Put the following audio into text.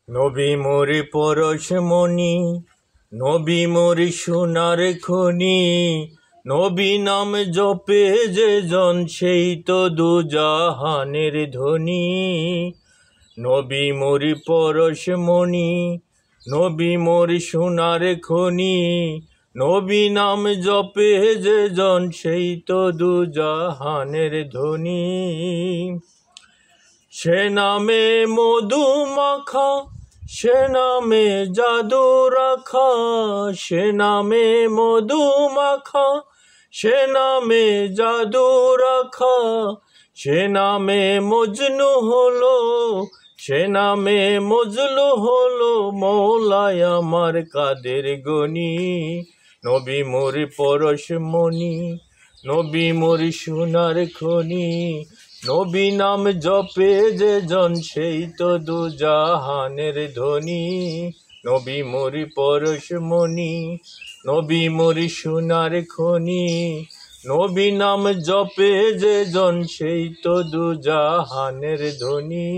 নবী মোরে পরশমণি, নবী মোরে সোনার খনি, নবী নাম জপে যে জন সেই তো দুজাহানের ধনী। নবী মোরে পরশমণি, নবী মোরে সোনার খনি, নবী নাম জপে যে জন সেই তো দুজাহানের ধনী। সে নামে মধু মাখা, সে নামে জাদু রাখা, সে নামে মধু মাখা, সে নামে জাদু রাখা, সে নামে মজনু হলো, সে নামে মজলু হলো মৌলায় আমার কাদের গনি। নবী মোর পরশমণি, নবী মোর সোনার খনি, নবী নাম জপে যে জন সেই তো দুজাহানের ধনী। নবী মোর পরশমণি, নবী মোর সোনার খনি, নবী নাম জপে যে জন সেই তো দুজাহানের ধনী।